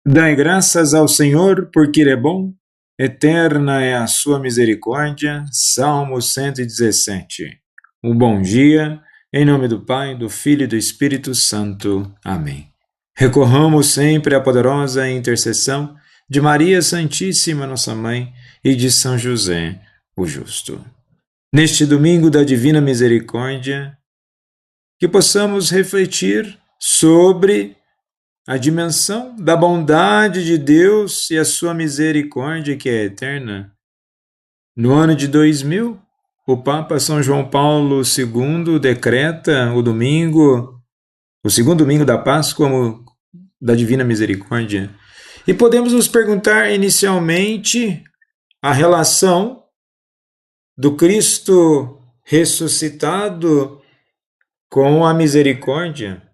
Dai graças ao Senhor, porque Ele é bom, eterna é a sua misericórdia. Salmo 117. Um bom dia, em nome do Pai, do Filho e do Espírito Santo. Amém. Recorramos sempre à poderosa intercessão de Maria Santíssima, nossa Mãe, e de São José, o Justo. Neste domingo da Divina Misericórdia, que possamos refletir sobre a dimensão da bondade de Deus e a sua misericórdia que é eterna. No ano de 2000, o Papa São João Paulo II decreta o segundo domingo da Páscoa, como da Divina Misericórdia. E podemos nos perguntar inicialmente a relação do Cristo ressuscitado com a misericórdia.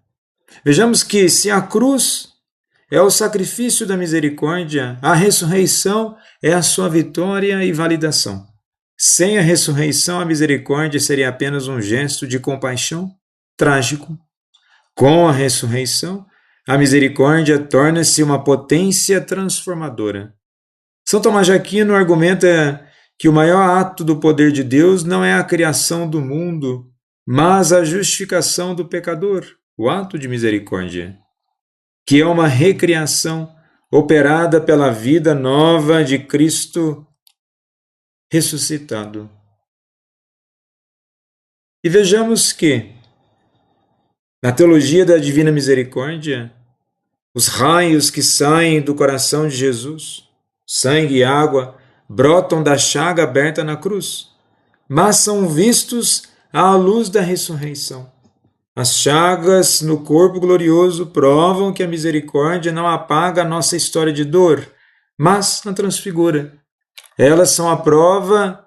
Vejamos que se a cruz é o sacrifício da misericórdia, a ressurreição é a sua vitória e validação. Sem a ressurreição, a misericórdia seria apenas um gesto de compaixão trágico. Com a ressurreição, a misericórdia torna-se uma potência transformadora. São Tomás de Aquino argumenta que o maior ato do poder de Deus não é a criação do mundo, mas a justificação do pecador, o ato de misericórdia, que é uma recriação operada pela vida nova de Cristo ressuscitado. E vejamos que, na teologia da Divina Misericórdia, os raios que saem do coração de Jesus, sangue e água, brotam da chaga aberta na cruz, mas são vistos à luz da ressurreição. As chagas no corpo glorioso provam que a misericórdia não apaga a nossa história de dor, mas a transfigura. Elas são a prova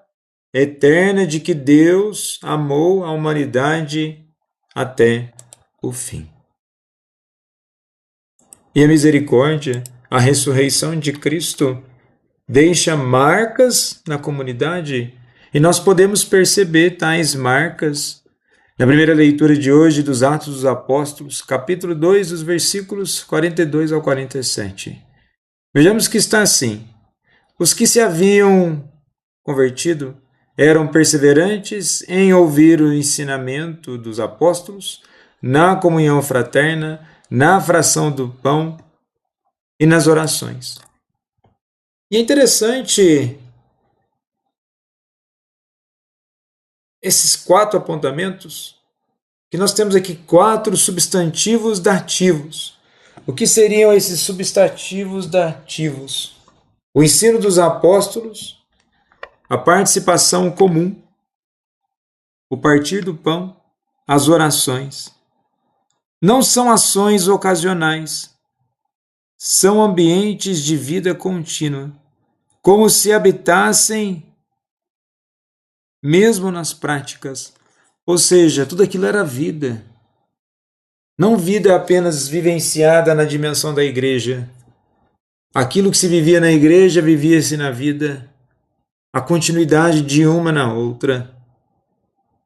eterna de que Deus amou a humanidade até o fim. E a misericórdia, a ressurreição de Cristo, deixa marcas na comunidade e nós podemos perceber tais marcas na primeira leitura de hoje dos Atos dos Apóstolos, capítulo 2, dos versículos 42 ao 47. Vejamos que está assim: os que se haviam convertido eram perseverantes em ouvir o ensinamento dos apóstolos, na comunhão fraterna, na fração do pão e nas orações. E é interessante esses 4 apontamentos, que nós temos aqui 4 substantivos dativos. O que seriam esses substantivos dativos? O ensino dos apóstolos, a participação comum, o partir do pão, as orações. Não são ações ocasionais, são ambientes de vida contínua, como se habitassem mesmo nas práticas, ou seja, tudo aquilo era vida. Não vida apenas vivenciada na dimensão da igreja. Aquilo que se vivia na igreja, vivia-se na vida. A continuidade de uma na outra.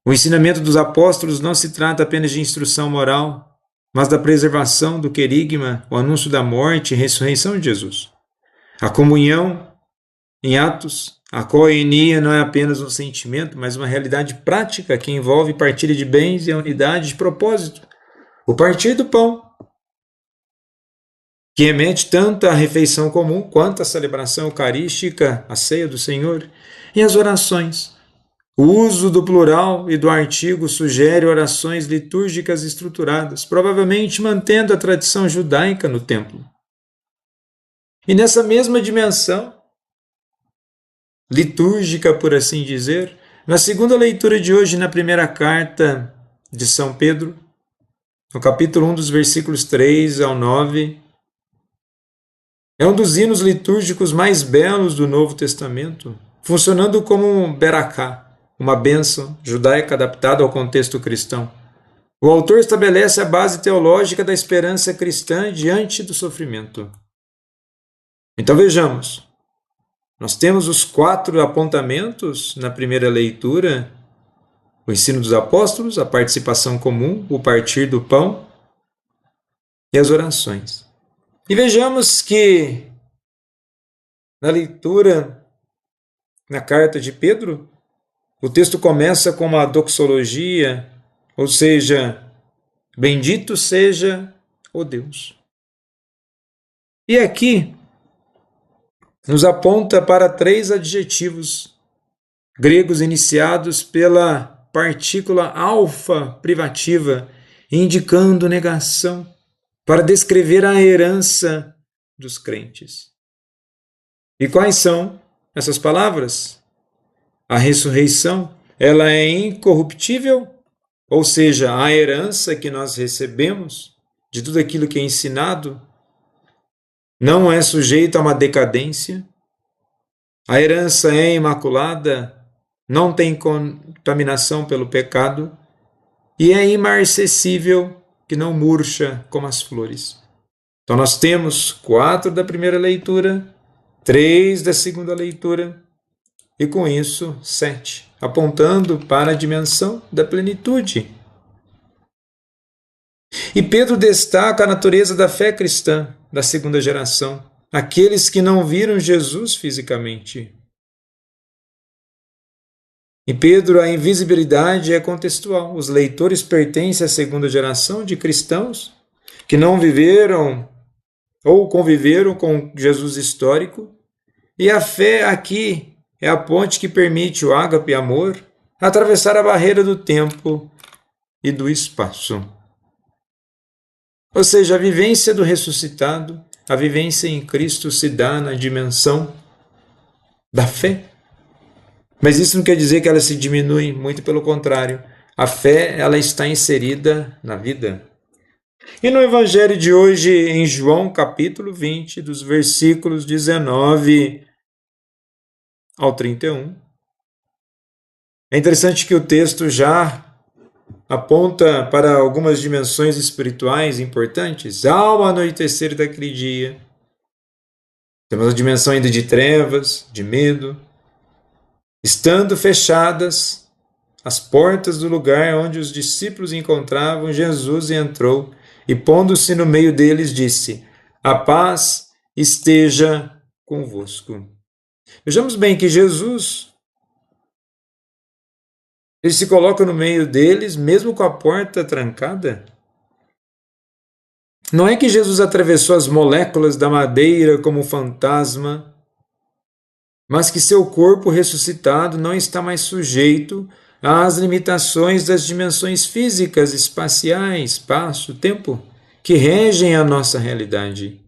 O ensinamento dos apóstolos não se trata apenas de instrução moral, mas da preservação do querigma, o anúncio da morte e ressurreição de Jesus. A comunhão em Atos, a koinonia não é apenas um sentimento, mas uma realidade prática que envolve partilha de bens e a unidade de propósito. O partir do pão, que remete tanto à refeição comum quanto à celebração eucarística, a ceia do Senhor, e as orações. O uso do plural e do artigo sugere orações litúrgicas estruturadas, provavelmente mantendo a tradição judaica no templo. E nessa mesma dimensão litúrgica, por assim dizer, na segunda leitura de hoje, na primeira carta de São Pedro, no capítulo 1, dos versículos 3 ao 9, é um dos hinos litúrgicos mais belos do Novo Testamento, funcionando como um beraká, uma bênção judaica adaptada ao contexto cristão. O autor estabelece a base teológica da esperança cristã diante do sofrimento. Então vejamos, nós temos os 4 apontamentos na primeira leitura: o ensino dos apóstolos, a participação comum, o partir do pão e as orações. E vejamos que na leitura, na carta de Pedro, o texto começa com uma doxologia, ou seja, bendito seja o Deus. E aqui nos aponta para 3 adjetivos gregos iniciados pela partícula alfa privativa, indicando negação, para descrever a herança dos crentes. E quais são essas palavras? A ressurreição, ela é incorruptível, ou seja, a herança que nós recebemos de tudo aquilo que é ensinado não é sujeita a uma decadência. A herança é imaculada, não tem contaminação pelo pecado e é imarcessível, que não murcha como as flores. Então nós temos 4 da primeira leitura, 3 da segunda leitura e com isso 7, apontando para a dimensão da plenitude. E Pedro destaca a natureza da fé cristã da segunda geração, aqueles que não viram Jesus fisicamente. Em Pedro, a invisibilidade é contextual. Os leitores pertencem à segunda geração de cristãos que não viveram ou conviveram com Jesus histórico. E a fé aqui é a ponte que permite o ágape amor atravessar a barreira do tempo e do espaço. Ou seja, a vivência do ressuscitado, a vivência em Cristo se dá na dimensão da fé. Mas isso não quer dizer que ela se diminui, muito pelo contrário. A fé, ela está inserida na vida. E no Evangelho de hoje, em João capítulo 20, dos versículos 19 ao 31, é interessante que o texto já aponta para algumas dimensões espirituais importantes. Ao anoitecer daquele dia, temos a dimensão ainda de trevas, de medo, estando fechadas as portas do lugar onde os discípulos encontravam, Jesus entrou e, pondo-se no meio deles, disse: a paz esteja convosco. Vejamos bem que Jesus, ele se coloca no meio deles, mesmo com a porta trancada. Não é que Jesus atravessou as moléculas da madeira como um fantasma, mas que seu corpo ressuscitado não está mais sujeito às limitações das dimensões físicas, espaciais, espaço, tempo, que regem a nossa realidade.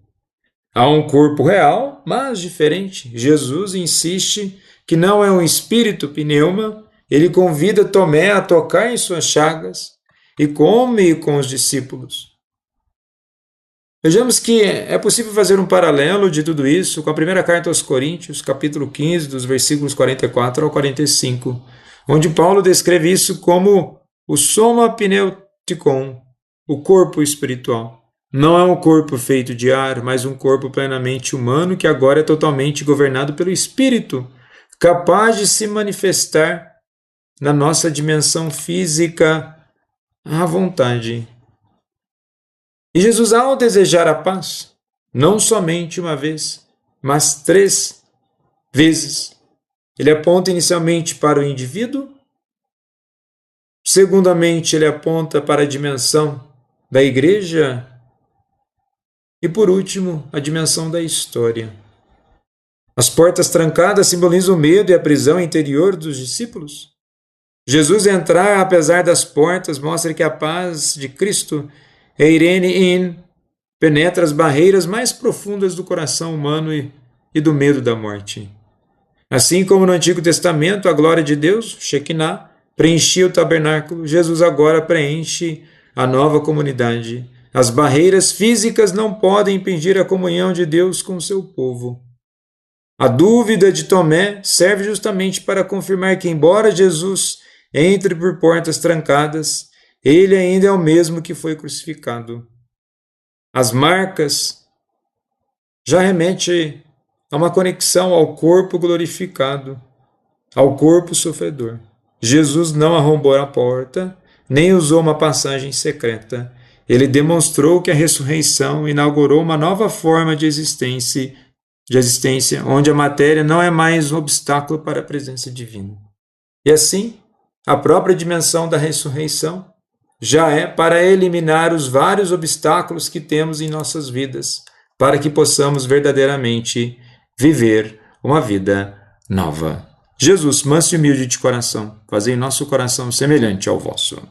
Há um corpo real, mas diferente. Jesus insiste que não é um espírito pneuma, ele convida Tomé a tocar em suas chagas e come com os discípulos. Vejamos que é possível fazer um paralelo de tudo isso com a primeira carta aos Coríntios, capítulo 15, dos versículos 44 ao 45, onde Paulo descreve isso como o soma pneutikon, o corpo espiritual. Não é um corpo feito de ar, mas um corpo plenamente humano que agora é totalmente governado pelo Espírito, capaz de se manifestar na nossa dimensão física à vontade. E Jesus, ao desejar a paz, não somente uma vez, mas 3 vezes, ele aponta inicialmente para o indivíduo, segundamente ele aponta para a dimensão da igreja e, por último, a dimensão da história. As portas trancadas simbolizam o medo e a prisão interior dos discípulos. Jesus entrar apesar das portas mostra que a paz de Cristo penetra as barreiras mais profundas do coração humano e do medo da morte. Assim como no Antigo Testamento, a glória de Deus, Shekinah, preenchia o tabernáculo, Jesus agora preenche a nova comunidade. As barreiras físicas não podem impedir a comunhão de Deus com o seu povo. A dúvida de Tomé serve justamente para confirmar que, embora Jesus entre por portas trancadas, ele ainda é o mesmo que foi crucificado. As marcas já remetem a uma conexão ao corpo glorificado, ao corpo sofredor. Jesus não arrombou a porta, nem usou uma passagem secreta. Ele demonstrou que a ressurreição inaugurou uma nova forma de existência, onde a matéria não é mais um obstáculo para a presença divina. E assim, a própria dimensão da ressurreição já é para eliminar os vários obstáculos que temos em nossas vidas, para que possamos verdadeiramente viver uma vida nova. Jesus, manso e humilde de coração, fazei nosso coração semelhante ao vosso.